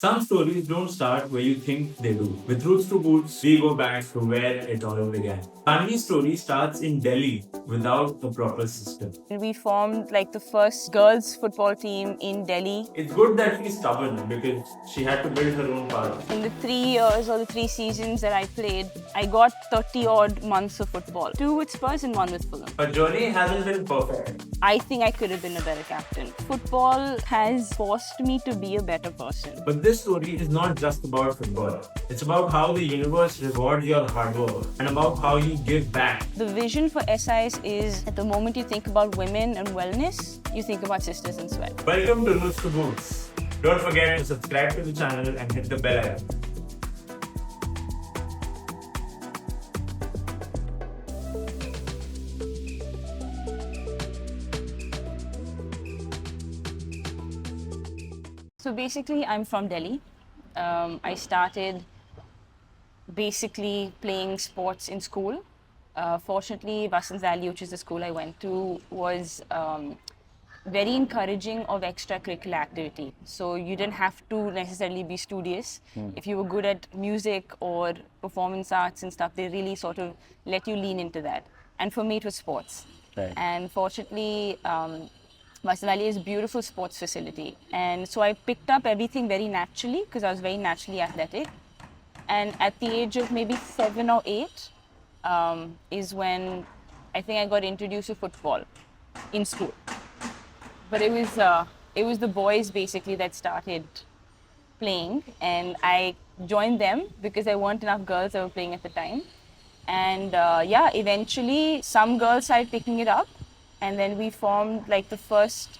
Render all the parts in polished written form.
Some stories don't start where you think they do. With Roots to Boots, we go back to where it all began. Tanvi's story starts in Delhi without a proper system. We formed like the first girls football team in Delhi. It's good that she's stubborn because she had to build her own path. In the 3 years or the 3 seasons that I played, I got 30 odd months of football. 2 with Spurs and 1 with Fulham. Her journey hasn't been perfect. I think I could have been a better captain. Football has forced me to be a better person. But this story is not just about football. It's about how the universe rewards your hard work and about how you give back. The vision for SIS is at the moment you think about women and wellness, you think about Sisters in Sweat. Welcome to Roots to Boots. Don't forget to subscribe to the channel and hit the bell icon. So basically, I'm from Delhi. I started basically playing sports in school. Fortunately, Vasant Valley, which is the school I went to, was very encouraging of extracurricular activity. So you didn't have to necessarily be studious. If you were good at music or performance arts and stuff, they really sort of let you lean into that. And for me, it was sports. Right. And fortunately, Vasant Valley is a beautiful sports facility. And so I picked up everything very naturally because I was very naturally athletic. And at the age of maybe 7 or 8 is when I think I got introduced to football in school. But it was the boys basically that started playing, and I joined them because there weren't enough girls that were playing at the time. And eventually some girls started picking it up, and then we formed like the first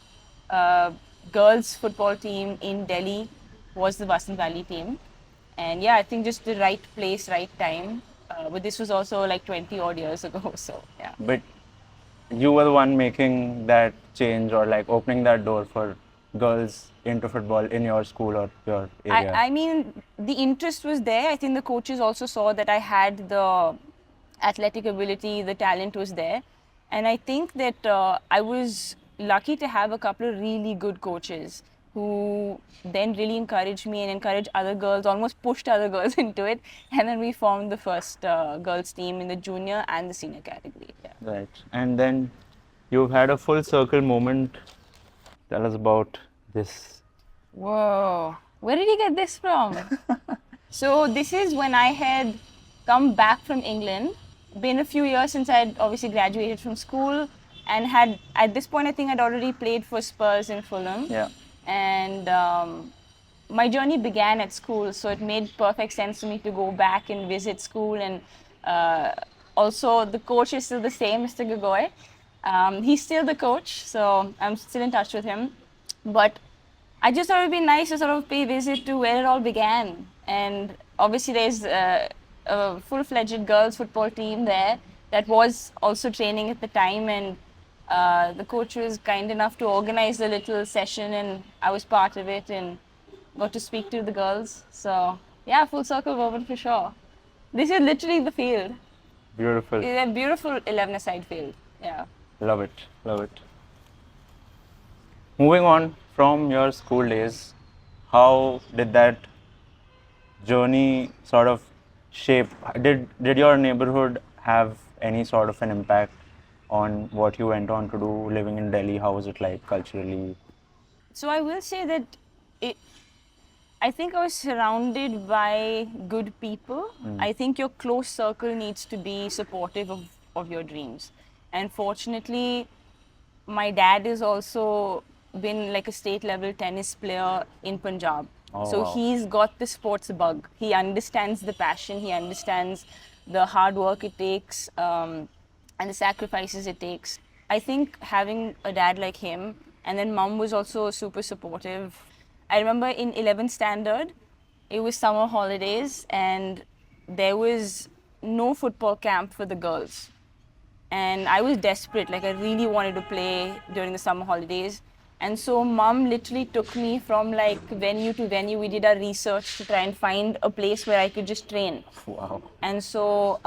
girls football team in Delhi was the Vasant Valley team. And yeah, I think just the right place, right time. But this was also like 20 odd years ago, so yeah. But you were the one making that change or like opening that door for girls into football in your school or your area. I mean, the interest was there. I think the coaches also saw that I had the athletic ability, the talent was there. And I think that I was lucky to have a couple of really good coaches who then really encouraged me and encouraged other girls, almost pushed other girls into it. And then we formed the first girls team in the junior and the senior category. Yeah. Right. And then you've had a full circle moment. Tell us about this. Whoa, where did you get this from? So this is when I had come back from England. Been a few years since I had obviously graduated from school, and had at this point I think I'd already played for Spurs and Fulham. Yeah. And my journey began at school, so it made perfect sense for me to go back and visit school. And also the coach is still the same, Mr. Gagoi. He's still the coach, so I'm still in touch with him. But I just thought it would be nice to sort of pay a visit to where it all began. And obviously there's a full-fledged girls football team there that was also training at the time, and the coach was kind enough to organize a little session, and I was part of it and got to speak to the girls. So yeah, full circle moment for sure. This is literally the field. Beautiful. It's a beautiful 11-a-side field. Yeah. Love it. Love it. Moving on from your school days, how did that journey sort of shape? Did your neighborhood have any sort of an impact on what you went on to do living in Delhi? How was it like culturally? So I will say that I think I was surrounded by good people. I think your close circle needs to be supportive of your dreams. And fortunately, my dad has also been like a state level tennis player in Punjab. Oh, So wow. he's got the sports bug. He understands the passion, he understands the hard work it takes, and the sacrifices it takes. I think having a dad like him, and then mom was also super supportive. I remember in 11th standard, it was summer holidays, and there was no football camp for the girls. And I was desperate, like I really wanted to play during the summer holidays. And so mom literally took me from like venue to venue. We did our research to try and find a place where I could just train. Wow. And so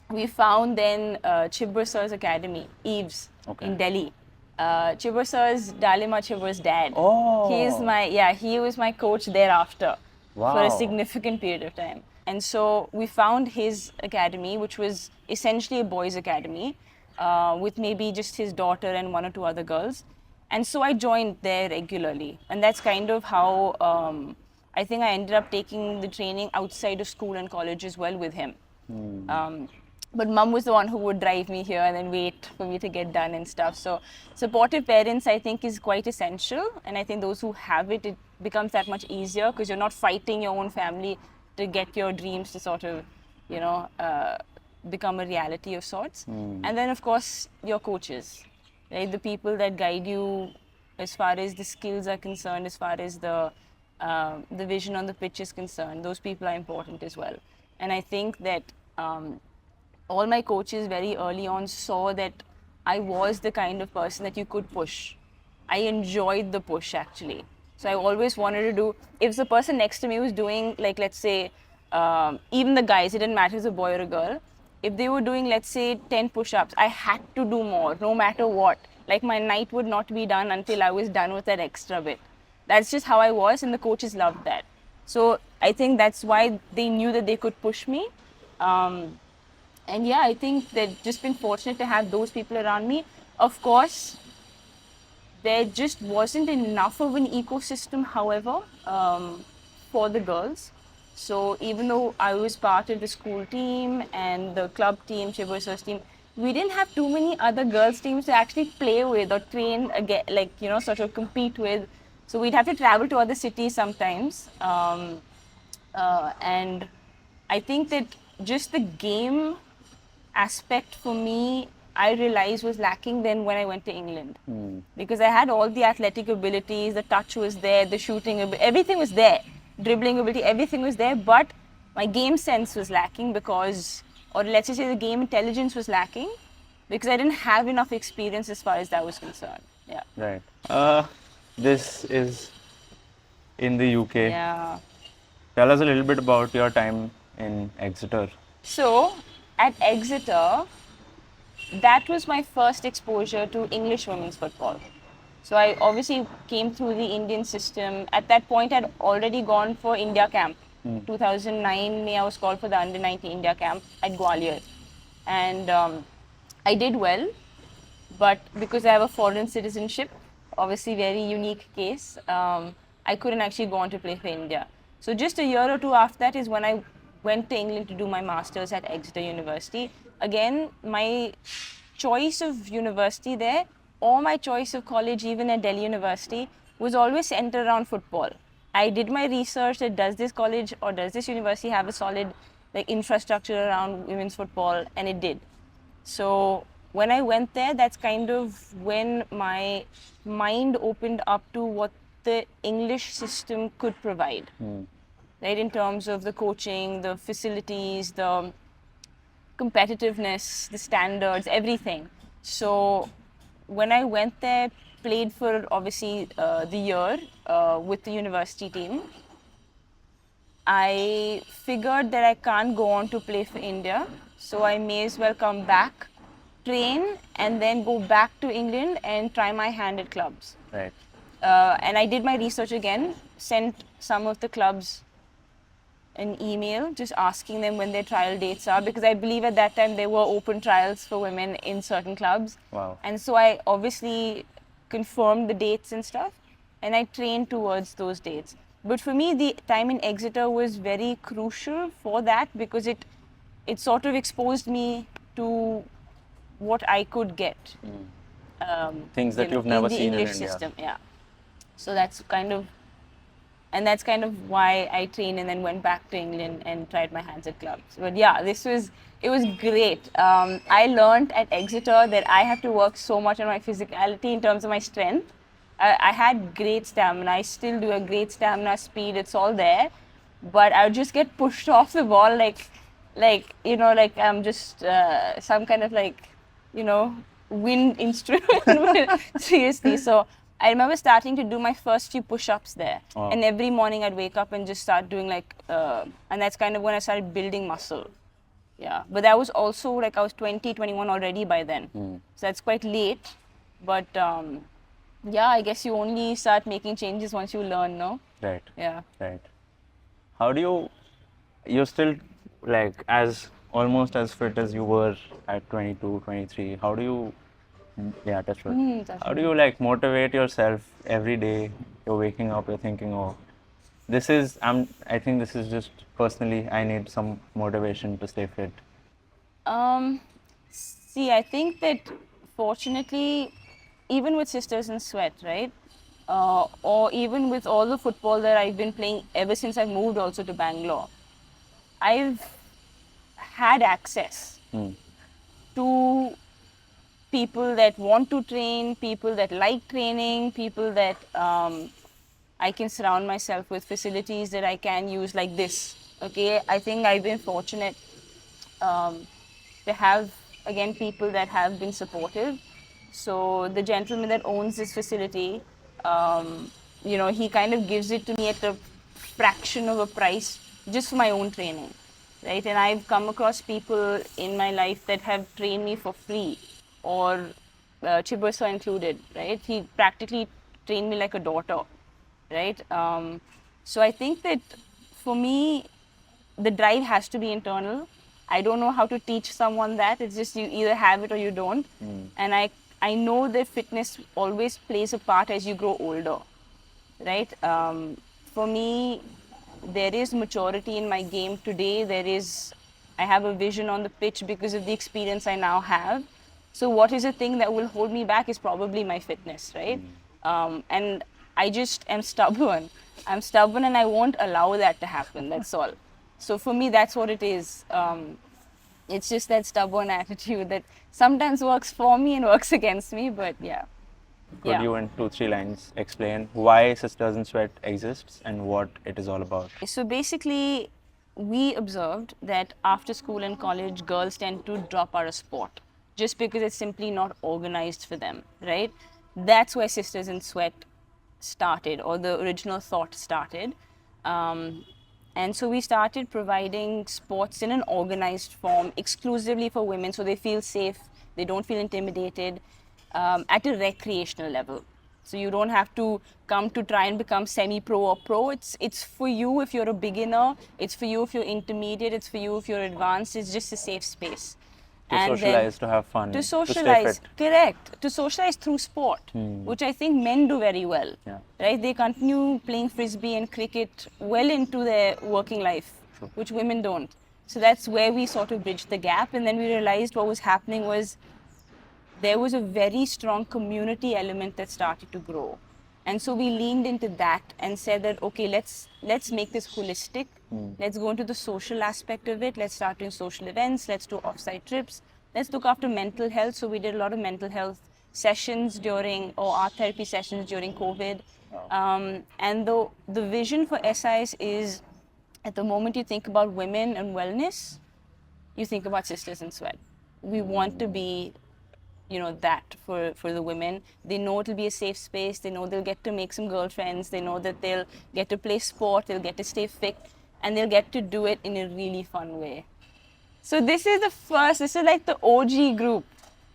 we found then Chibber Sir's Academy, Eves, Okay. in Delhi. Chibur sir's Dalima Chibur's dad. Oh. He was my coach thereafter for a Wow. significant period of time. And so we found his academy, which was essentially a boys' academy, with maybe just his daughter and one or two other girls. And so I joined there regularly. And that's kind of how I think I ended up taking the training outside of school and college as well with him. But mum was the one who would drive me here and then wait for me to get done and stuff. So supportive parents, I think, is quite essential. And I think those who have it, it becomes that much easier because you're not fighting your own family to get your dreams to sort of, become a reality of sorts. And then, of course, your coaches, right? The people that guide you as far as the skills are concerned, as far as the vision on the pitch is concerned. Those people are important as well. And I think that all my coaches very early on saw that I was the kind of person that you could push. I enjoyed the push actually. So I always wanted to do, if the person next to me was doing, like, let's say, even the guys, it didn't matter if it was a boy or a girl, if they were doing, let's say, 10 push-ups, I had to do more, no matter what. Like, my night would not be done until I was done with that extra bit. That's just how I was, and the coaches loved that. So I think that's why they knew that they could push me. And yeah, I think they've just been fortunate to have those people around me. Of course, there just wasn't enough of an ecosystem, however, for the girls. So even though I was part of the school team and the club team, Chibur's team, we didn't have too many other girls teams to actually play with or train again, like, sort of compete with. So we'd have to travel to other cities sometimes. And I think that just the game aspect for me, I realized was lacking then when I went to England. Because I had all the athletic abilities, the touch was there, the shooting, everything was there. Dribbling ability, everything was there, but my game sense was lacking because, or let's just say the game intelligence was lacking because I didn't have enough experience as far as that was concerned. Yeah. Right. This is in the UK. Yeah. Tell us a little bit about your time in Exeter. So, at Exeter, that was my first exposure to English women's football. So I obviously came through the Indian system. At that point, I'd already gone for India camp. 2009, I was called for the under-19 India camp at Gwalior. And I did well, but because I have a foreign citizenship, obviously very unique case, I couldn't actually go on to play for India. So just a year or two after that is when I went to England to do my master's at Exeter University. Again, my choice of university there, or my choice of college even at Delhi University, was always centered around football. I did my research that does this college or does this university have a solid infrastructure around women's football, and it did. So when I went there, that's kind of when my mind opened up to what the English system could provide. Right, in terms of the coaching, the facilities, the competitiveness, the standards, everything. So when I went there, played for obviously the year with the university team, I figured that I can't go on to play for India, so I may as well come back, train, and then go back to England and try my hand at clubs. Right. And I did my research again, sent some of the clubs an email just asking them when their trial dates are, because I believe at that time there were open trials for women in certain clubs. Wow. And so I obviously confirmed the dates and stuff, and I trained towards those dates. But for me, the time in Exeter was very crucial for that because it sort of exposed me to what I could get. Things that you've never in the seen English in India. system. Yeah. So that's kind of why I trained and then went back to England and tried my hands at clubs. But yeah, it was great. I learned at Exeter that I have to work so much on my physicality in terms of my strength. I had great stamina. I still do a great stamina, speed. It's all there, but I would just get pushed off the ball like I'm just some kind of wind instrument. Seriously. So I remember starting to do my first few push-ups there. Wow. And every morning I'd wake up and just start doing and that's kind of when I started building muscle. Yeah, but that was also I was 20, 21 already by then. So that's quite late. But yeah, I guess you only start making changes once you learn, no? Right. Yeah. Right. How do you're still like as almost as fit as you were at 22, 23. How do you, yeah, that's what. That's How do you like motivate yourself every day? You're waking up, you're thinking, oh, I think this is just personally, I need some motivation to stay fit. See, I think that fortunately, even with Sisters in Sweat, right? Or even with all the football that I've been playing ever since I moved also to Bangalore, I've had access to people that want to train, people that like training, people that I can surround myself with facilities that I can use like this. Okay, I think I've been fortunate to have again people that have been supportive. So the gentleman that owns this facility, he kind of gives it to me at a fraction of a price just for my own training, right? And I've come across people in my life that have trained me for free, or Chibursa included, right? He practically trained me like a daughter, right? So I think that for me, the drive has to be internal. I don't know how to teach someone that. It's just you either have it or you don't. And I know that fitness always plays a part as you grow older, right? For me, there is maturity in my game today. I have a vision on the pitch because of the experience I now have. So what is the thing that will hold me back is probably my fitness, right? And I just am stubborn. I'm stubborn and I won't allow that to happen. That's all. So for me, that's what it is. It's just that stubborn attitude that sometimes works for me and works against me. But yeah. Could you, in 2, 3 lines, explain why Sisters in Sweat exists and what it is all about? So basically, we observed that after school and college, girls tend to drop out of sport just because it's simply not organized for them, right? That's where Sisters in Sweat started, or the original thought started. And so we started providing sports in an organized form exclusively for women so they feel safe, they don't feel intimidated, at a recreational level. So you don't have to come to try and become semi-pro or pro. It's for you if you're a beginner, it's for you if you're intermediate, it's for you if you're advanced. It's just a safe space. To And socialize, to have fun, to to stay socialize, fit. correct. To socialize through sport, which I think men do very well. Yeah. Right? They continue playing frisbee and cricket well into their working life, which women don't. So that's where we sort of bridged the gap, and then we realized what was happening was there was a very strong community element that started to grow. And so we leaned into that and said that, okay, let's make this holistic. Let's go into the social aspect of it. Let's start doing social events. Let's do offsite trips. Let's look after mental health. So we did a lot of mental health sessions or art therapy sessions during COVID. And the vision for SIS is, at the moment you think about women and wellness, you think about Sisters in Sweat. We want to be that for the women. They know it'll be a safe space. They know they'll get to make some girlfriends. They know that they'll get to play sport. They'll get to stay fit, and they'll get to do it in a really fun way. So this is like the OG group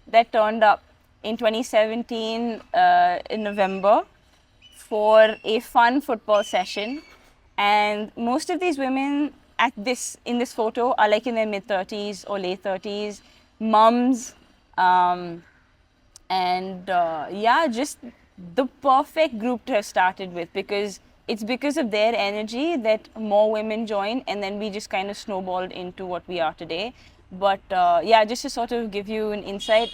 that turned up in 2017 in November for a fun football session. And most of these women in this photo are like in their mid-30s or late 30s, mums, just the perfect group to have started with, because it's because of their energy that more women join, and then we just kind of snowballed into what we are today. But just to sort of give you an insight,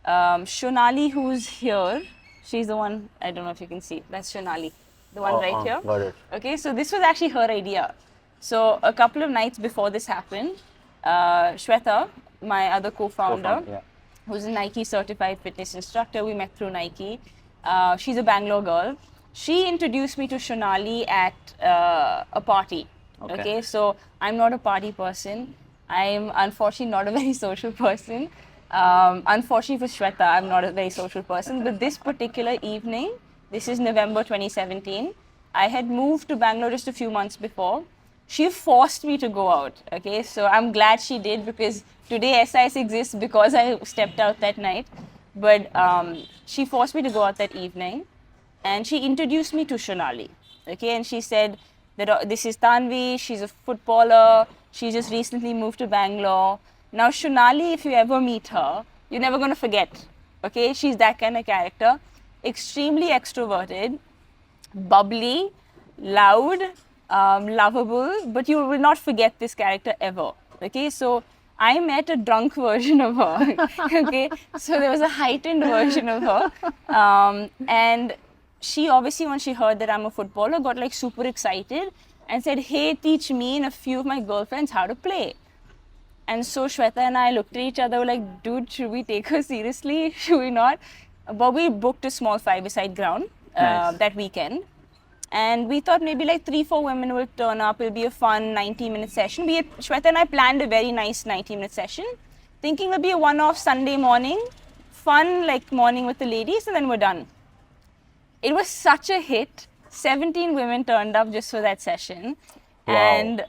Shonali, who's here, she's the one, I don't know if you can see, that's Shonali, the one right here. Got it. Okay, so this was actually her idea. So a couple of nights before this happened, Shweta, my other co-founder, who's a Nike certified fitness instructor, we met through Nike. She's a Bangalore girl. She introduced me to Shonali at a party. Okay, so I'm not a party person. I'm unfortunately not a very social person. Unfortunately for Shweta, I'm not a very social person. But this particular evening, this is November 2017, I had moved to Bangalore just a few months before. She forced me to go out. Okay, so I'm glad she did, because today SIS exists because I stepped out that night. But she forced me to go out that evening, and she introduced me to Shonali. Okay, and she said that this is Tanvie. She's a footballer. She just recently moved to Bangalore. Now, Shonali, if you ever meet her, you're never going to forget. Okay, she's that kind of character, extremely extroverted, bubbly, loud, lovable, but you will not forget this character ever. Okay, so I met a drunk version of her. Okay, so there was a heightened version of her, and she obviously, when she heard that I'm a footballer, got like super excited and said, "Hey, teach me and a few of my girlfriends how to play." And so Shweta and I looked at each other, were like, "Dude, should we take her seriously? Should we not?" But we booked a small five-a-side ground Nice. that weekend. And we thought maybe like 3-4 women will turn up. It'll be a fun 90-minute session. Shweta and I planned a very nice 90-minute session, thinking it'll be a one-off Sunday morning, fun like morning with the ladies, and then we're done. It was such a hit. 17 women turned up just for that session. Wow. And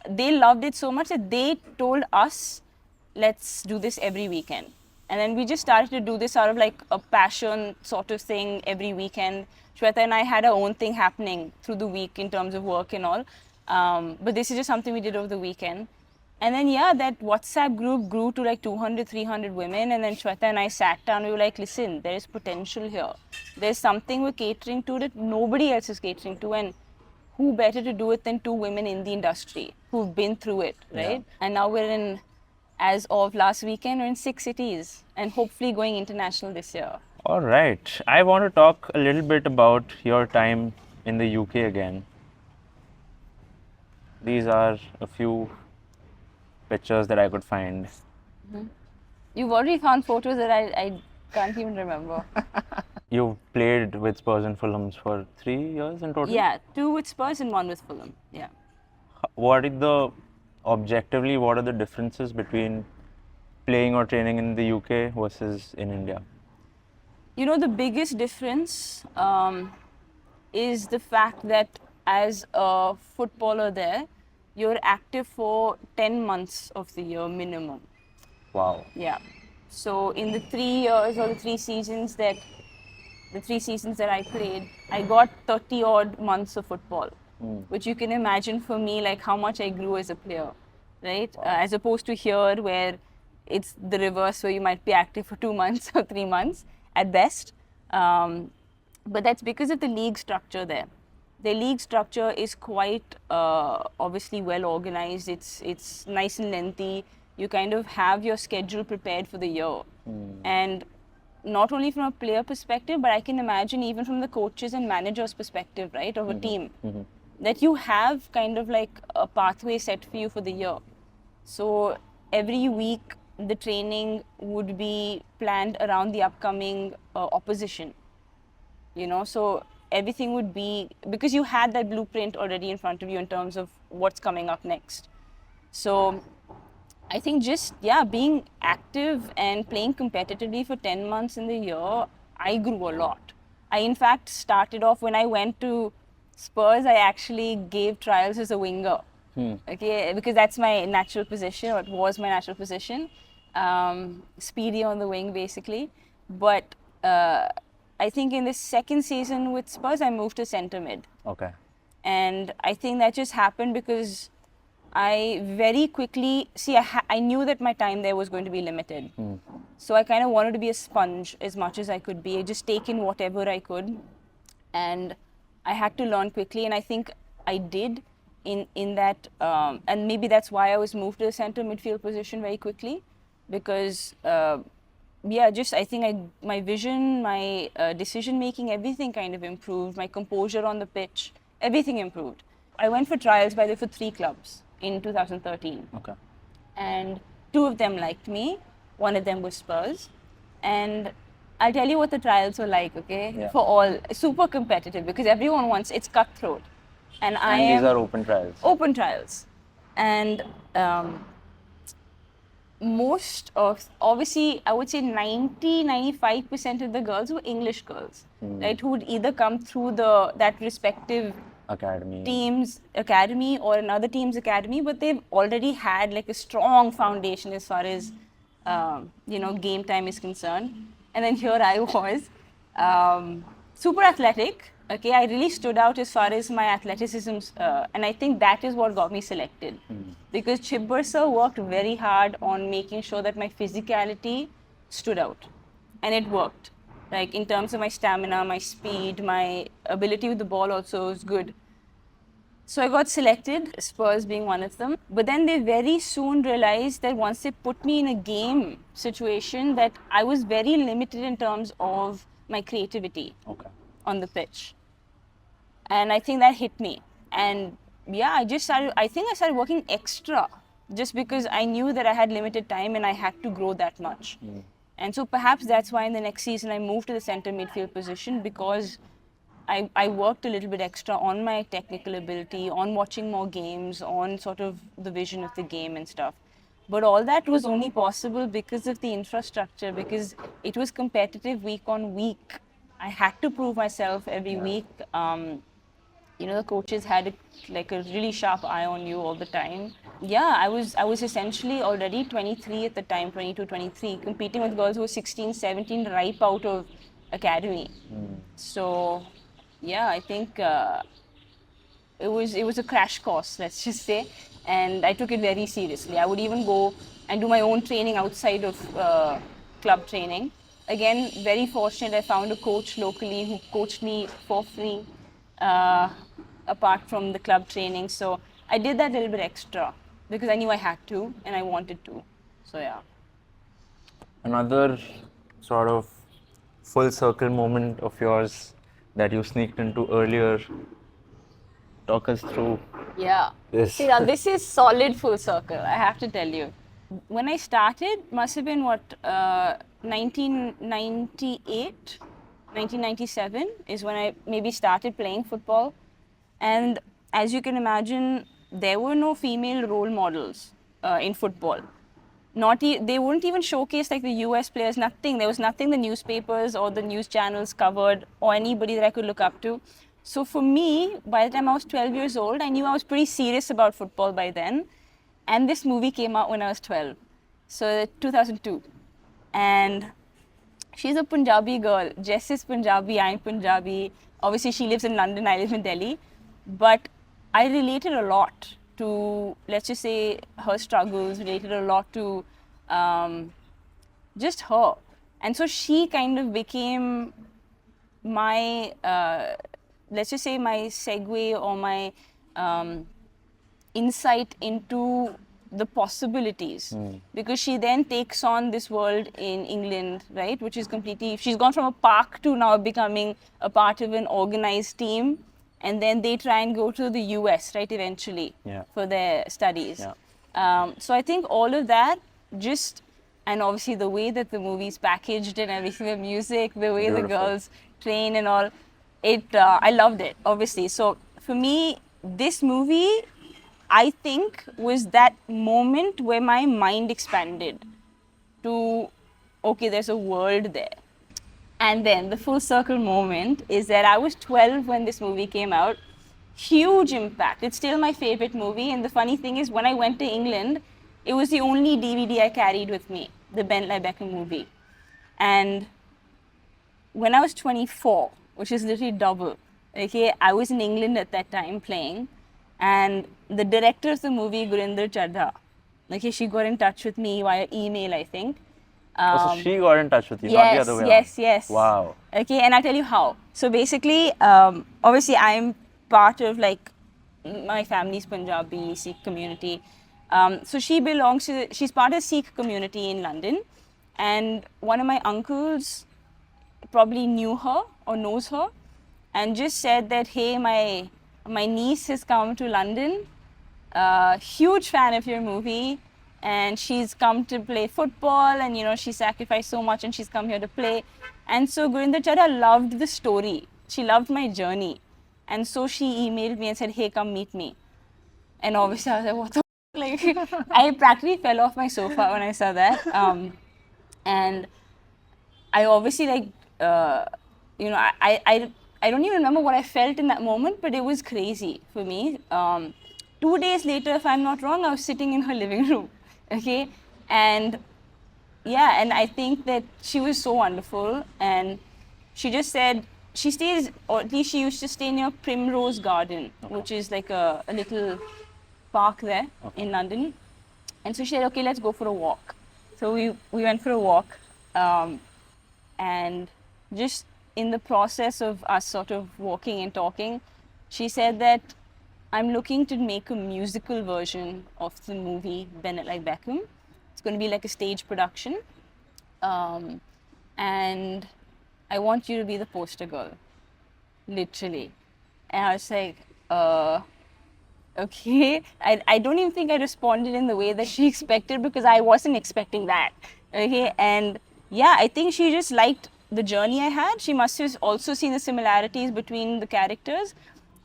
they loved it so much that they told us, let's do this every weekend. And then we just started to do this out of like a passion sort of thing every weekend. Shweta and I had our own thing happening through the week in terms of work and all. But this is just something we did over the weekend. And then, yeah, that WhatsApp group grew to like 200, 300 women. And then Shweta and I sat down. We were like, listen, there is potential here. There's something we're catering to that nobody else is catering to. And who better to do it than two women in the industry who've been through it, right? Yeah. And now we're in, as of last weekend, we're in 6 cities and hopefully going international this year. All right. I want to talk a little bit about your time in the UK again. These are a few pictures that I could find. You've already found photos that I can't even remember. You've played with Spurs and Fulham for 3 years in total? Yeah, 2 with Spurs and 1 with Fulham. Yeah. What are the differences between playing or training in the UK versus in India? You know, the biggest difference is the fact that as a footballer there, you're active for 10 months of the year minimum. Wow. Yeah. So in the 3 years or the 3 seasons that I played, I got 30 odd months of football, which you can imagine for me like how much I grew as a player, right? As opposed to here where it's the reverse, where you might be active for 2 months or 3 months at best. But that's because of the league structure there. The league structure is quite obviously well organized. It's nice and lengthy. You kind of have your schedule prepared for the year. And not only from a player perspective, but I can imagine even from the coaches and managers perspective, right, of a team, that you have kind of like a pathway set for you for the year. So every week, the training would be planned around the upcoming opposition, you know, so everything would be, because you had that blueprint already in front of you in terms of what's coming up next. So I think just, yeah, being active and playing competitively for 10 months in the year, I grew a lot. I, in fact, started off when I went to Spurs, I actually gave trials as a winger. Okay, because that's my natural position, or it was my natural position. Speedy on the wing, basically. But I think in the second season with Spurs, I moved to centre mid. Okay. And I think that just happened because I very quickly, I knew that my time there was going to be limited. So I kind of wanted to be a sponge as much as I could be. I just take in whatever I could. And I had to learn quickly. And I think I did in that. And maybe that's why I was moved to the centre midfield position very quickly. Because, I think my vision, my decision making, everything kind of improved. My composure on the pitch, everything improved. I went for trials, by the way, for 3 clubs in 2013. Okay. And 2 of them liked me. One of them was Spurs. And I'll tell you what the trials were like, okay? Yeah. For all, super competitive because everyone wants, it's cutthroat. And these are open trials. Open trials. And most of, obviously, I would say 95% of the girls were English girls, right? Who would either come through that respective team's academy or another team's academy, but they've already had like a strong foundation as far as game time is concerned. And then here I was, super athletic. Okay, I really stood out as far as my athleticism, and I think that is what got me selected. Because Chibber sir worked very hard on making sure that my physicality stood out, and it worked. Like in terms of my stamina, my speed, my ability with the ball also was good. So I got selected, Spurs being one of them. But then they very soon realized that once they put me in a game situation, that I was very limited in terms of my creativity Okay. on the pitch. And I think that hit me. And yeah, I think I started working extra just because I knew that I had limited time and I had to grow that much. And so perhaps that's why in the next season I moved to the center midfield position, because I worked a little bit extra on my technical ability, on watching more games, on sort of the vision of the game and stuff. But all that was only possible because of the infrastructure, because it was competitive week on week. I had to prove myself every week. The coaches had like a really sharp eye on you all the time. Yeah, I was essentially already 23 at the time, 22, 23, competing with girls who were 16, 17, ripe out of academy. So, yeah, I think it was a crash course, let's just say, and I took it very seriously. I would even go and do my own training outside of club training. Again, very fortunate, I found a coach locally who coached me for free, uh, apart from the club training. So I did that a little bit extra because I knew I had to and I wanted to. So yeah. Another sort of full circle moment of yours that you sneaked into earlier. Talk us through Yeah. this. See, now this is solid full circle, I have to tell you. When I started, must have been 1998, 1997 is when I maybe started playing football. And as you can imagine, there were no female role models in football. They wouldn't even showcase like the US players, nothing. There was nothing the newspapers or the news channels covered or anybody that I could look up to. So for me, by the time I was 12 years old, I knew I was pretty serious about football by then. And this movie came out when I was 12. So 2002. And she's a Punjabi girl. Jess is Punjabi, I'm Punjabi. Obviously, she lives in London, I live in Delhi. But I related a lot to, let's just say, her struggles, related a lot to just her. And so she kind of became my, let's just say, my segue or my insight into the possibilities, because she then takes on this world in England, right, which is completely, she's gone from a park to now becoming a part of an organized team, and then they try and go to the US, right, eventually for their studies. So I think all of that just, and obviously the way that the movie's packaged and everything, the music, the way the girls train and all, I loved it, obviously. So for me, this movie, I think, was that moment where my mind expanded to, okay, there's a world there. And then the full circle moment is that I was 12 when this movie came out. Huge impact. It's still my favorite movie. And the funny thing is, when I went to England, it was the only DVD I carried with me, the Beckham movie. And when I was 24, which is literally double, okay, I was in England at that time playing. And the director of the movie, Gurinder Chadha, okay, she got in touch with me via email, I think. So she got in touch with you, Yes, not the other way yes, around. yes. Wow. Okay, and I'll tell you how. So basically, obviously, I'm part of like my family's Punjabi Sikh community. So she's part of the Sikh community in London. And one of my uncles probably knew her or knows her and just said that, hey, my niece has come to London, huge fan of your movie, and she's come to play football, and she sacrificed so much and she's come here to play. And so Gurinder Chadha loved the story. She loved my journey. And so she emailed me and said, hey, come meet me. And obviously I was like, what the like, I practically fell off my sofa when I saw that. And I obviously I don't even remember what I felt in that moment, but it was crazy for me. 2 days later, if I'm not wrong, I was sitting in her living room, okay? And yeah, and I think that she was so wonderful, and she just said she stays, or at least she used to stay near Primrose Garden, which is like a little park there in London. And so she said, okay, let's go for a walk. So we went for a walk, and just in the process of us sort of walking and talking, she said that I'm looking to make a musical version of the movie Bennett Like Beckham. It's going to be like a stage production. And I want you to be the poster girl, literally. And I was like, okay. I don't even think I responded in the way that she expected, because I wasn't expecting that. Okay. And yeah, I think she just liked the journey I had. She must have also seen the similarities between the characters.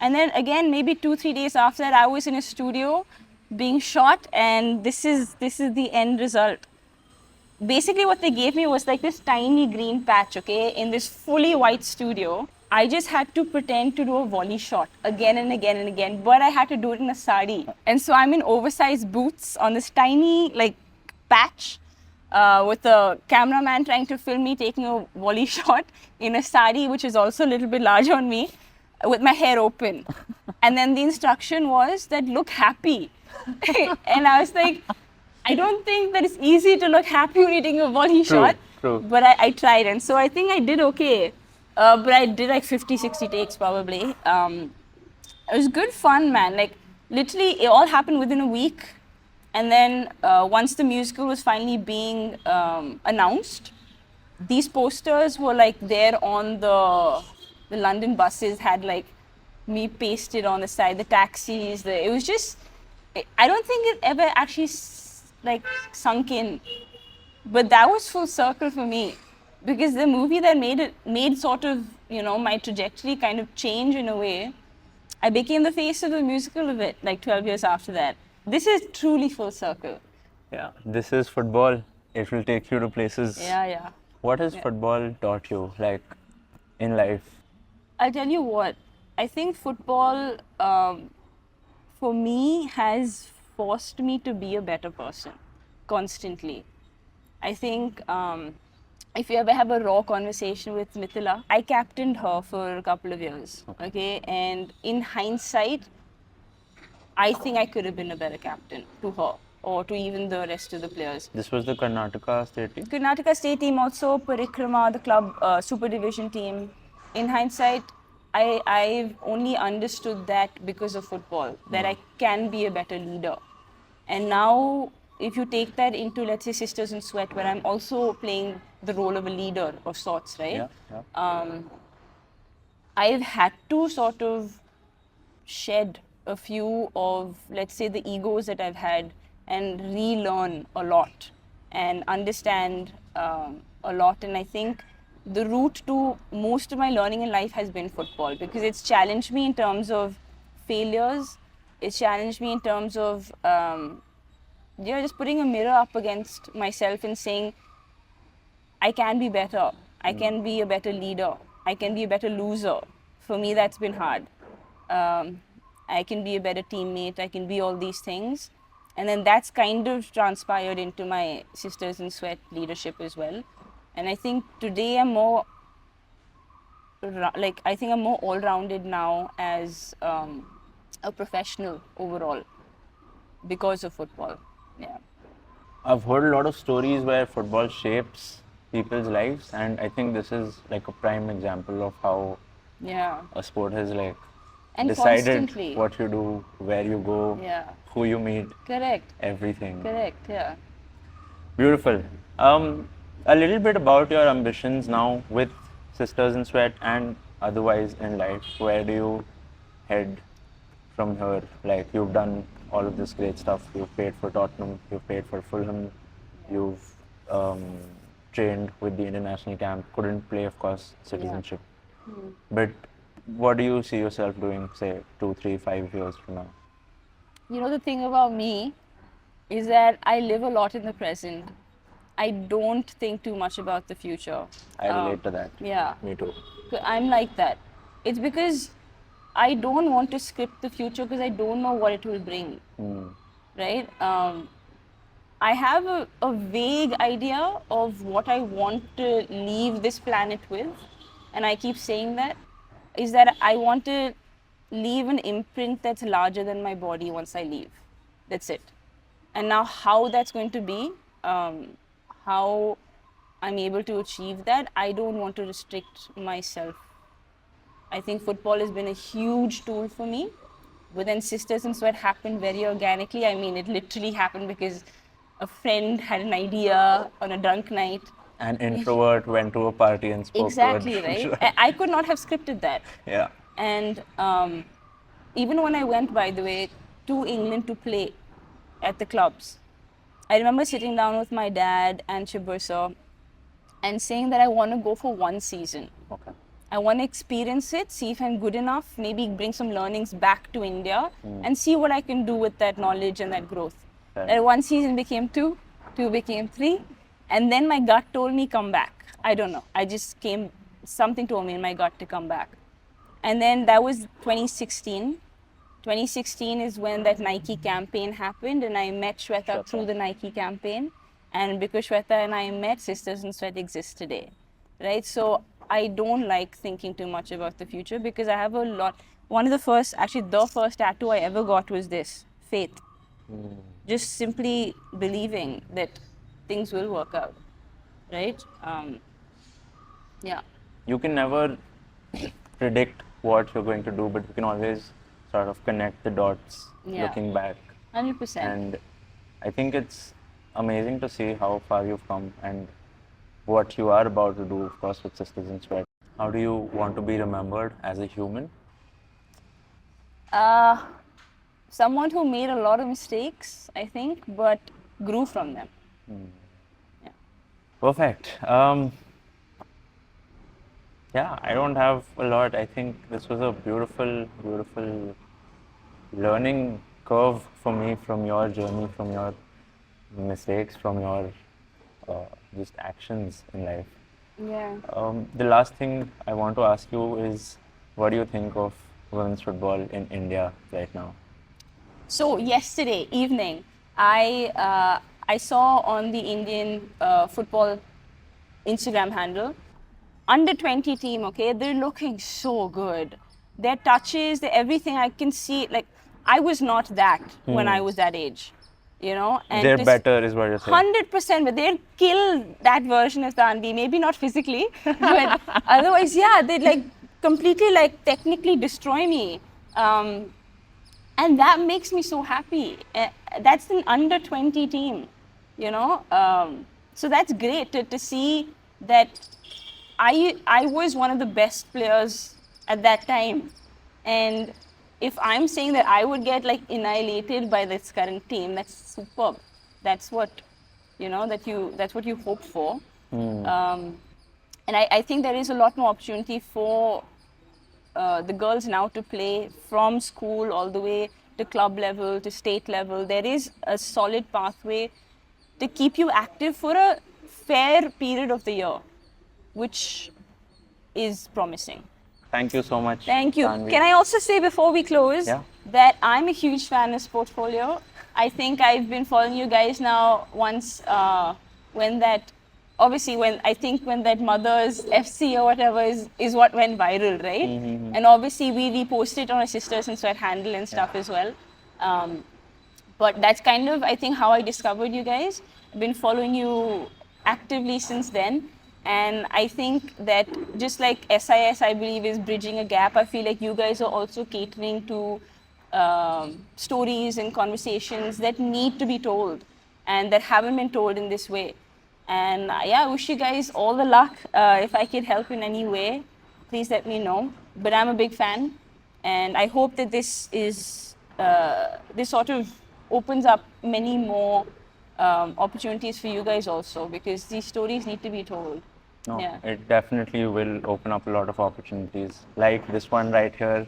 And then again, maybe 2-3 days after that, I was in a studio being shot, and this is the end result. Basically what they gave me was like this tiny green patch, okay, in this fully white studio. I just had to pretend to do a volley shot again and again and again, but I had to do it in a sari. And so I'm in oversized boots on this tiny like patch, with a cameraman trying to film me taking a volley shot in a sari, which is also a little bit large on me, with my hair open. And then the instruction was that look happy. And I was like, I don't think that it's easy to look happy when you're taking a volley shot. True. But I tried, and so I think I did okay. But I did like 50, 60 takes probably. It was good fun, man. Like, literally, it all happened within a week. And then once the musical was finally being announced, these posters were like there on the London buses, had like me pasted on the side, the taxis. It was just, I don't think it ever actually like sunk in, but that was full circle for me, because the movie that made sort of, you know, my trajectory kind of change in a way. I became the face of the musical of it like 12 years after that. This is truly full circle. Yeah, this is football. It will take you to places. Yeah. What has football taught you, like, in life? I'll tell you what, I think football, for me, has forced me to be a better person constantly. I think if you ever have a raw conversation with Mithila, I captained her for a couple of years, okay? And in hindsight, I think I could have been a better captain to her, or to even the rest of the players. This was the Karnataka state team? Karnataka state team, also Parikrama, the club super division team. In hindsight, I've only understood that because of football, that I can be a better leader. And now, if you take that into, let's say, Sisters in Sweat, where I'm also playing the role of a leader of sorts, right? Yeah. I've had to sort of shed a few of, let's say, the egos that I've had, and relearn a lot and understand a lot. And I think the route to most of my learning in life has been football, because it's challenged me in terms of failures. It's challenged me in terms of just putting a mirror up against myself and saying, I can be better. I can be a better leader. I can be a better loser. For me, that's been hard. I can be a better teammate. I can be all these things. And then that's kind of transpired into my Sisters in Sweat leadership as well. And I think today I'm more, I think I'm more all-rounded now as a professional overall because of football. Yeah. I've heard a lot of stories where football shapes people's lives, and I think this is like a prime example of how a sport has like And decided constantly. what you do, where you go, who you meet, Correct. everything. Correct, yeah. Beautiful. A little bit about your ambitions now with Sisters in Sweat and otherwise in life. Where do you head from here? Like, you've done all of this great stuff. You've played for Tottenham, you've played for Fulham, you've trained with the international camp. Couldn't play, of course, citizenship. But what do you see yourself doing, say, 2, 3, 5 years from now? You know, the thing about me is that I live a lot in the present. I don't think too much about the future. I relate to that. Yeah. Me too. I'm like that. It's because I don't want to script the future, because I don't know what it will bring. Right? I have a vague idea of what I want to leave this planet with, and I keep saying that, is that I want to leave an imprint that's larger than my body once I leave. That's it. And now, how that's going to be, how I'm able to achieve that, I don't want to restrict myself. I think football has been a huge tool for me. But then Sisters in Sweat happened very organically. I mean, it literally happened because a friend had an idea on a drunk night. An introvert went to a party and spoke Exactly, to a right? I could not have scripted that. Yeah. And even when I went, by the way, to England to play at the clubs, I remember sitting down with my dad and Chibursa and saying that I want to go for one season. Okay. I want to experience it, see if I'm good enough, maybe bring some learnings back to India and see what I can do with that knowledge and that growth. Fair. One season became two became three, and then my gut told me come back. I don't know. Something told me in my gut to come back. And then that was 2016. 2016 is when that Nike campaign happened, and I met Shweta through the Nike campaign. And because Shweta and I met, Sisters in Sweat exists today, right? So I don't like thinking too much about the future because I have a lot. The first tattoo I ever got was this, faith. Just simply believing that things will work out, right? Yeah. You can never predict what you're going to do, but you can always sort of connect the dots looking back. 100%. And I think it's amazing to see how far you've come and what you are about to do, of course, with Sisters in Sweat. How do you want to be remembered as a human? Someone who made a lot of mistakes, I think, but grew from them. Yeah. Perfect. Yeah, I don't have a lot. I think this was a beautiful, beautiful learning curve for me from your journey, from your mistakes, from your just actions in life. Yeah. The last thing I want to ask you is, what do you think of women's football in India right now? So yesterday evening, I saw on the Indian football Instagram handle, under 20 team, okay, they're looking so good. Their touches, everything, I can see, like, I was not that when I was that age, you know. And they're better is what you're saying. 100%, but they'll kill that version of Tanvie, maybe not physically, but otherwise, yeah, they'd like completely, like, technically destroy me. And that makes me so happy. That's an under 20 team, you know. So that's great to see that I was one of the best players at that time. And if I'm saying that I would get like annihilated by this current team, that's superb. That's what, you know, that's what you hope for. And I think there is a lot more opportunity for the girls now to play from school all the way to club level, to state level. There is a solid pathway to keep you active for a fair period of the year, which is promising. Thank you so much. Thank you. Tanvie. Can I also say before we close that I'm a huge fan of Sportfolio. I think I've been following you guys now once when that Mother's FC or whatever is what went viral, right? And obviously we reposted on a Sisters in Sweat handle and stuff as well. But that's kind of, I think, how I discovered you guys. I've been following you actively since then. And I think that just like SIS, I believe, is bridging a gap, I feel like you guys are also catering to stories and conversations that need to be told and that haven't been told in this way. And yeah, I wish you guys all the luck. If I could help in any way, please let me know. But I'm a big fan, and I hope that this sort of opens up many more opportunities for you guys also, because these stories need to be told. No, Yeah. it definitely will open up a lot of opportunities, like this one right here.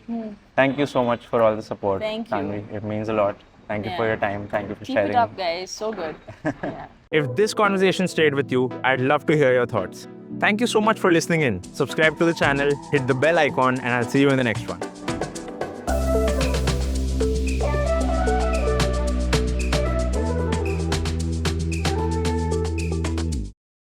Thank you so much for all the support, Thank you. Tanvie. It means a lot. Thank you for your time. Thank you for Keep sharing. it up, guys. So good. Yeah. If this conversation stayed with you, I'd love to hear your thoughts. Thank you so much for listening in. Subscribe to the channel, hit the bell icon, and I'll see you in the next one.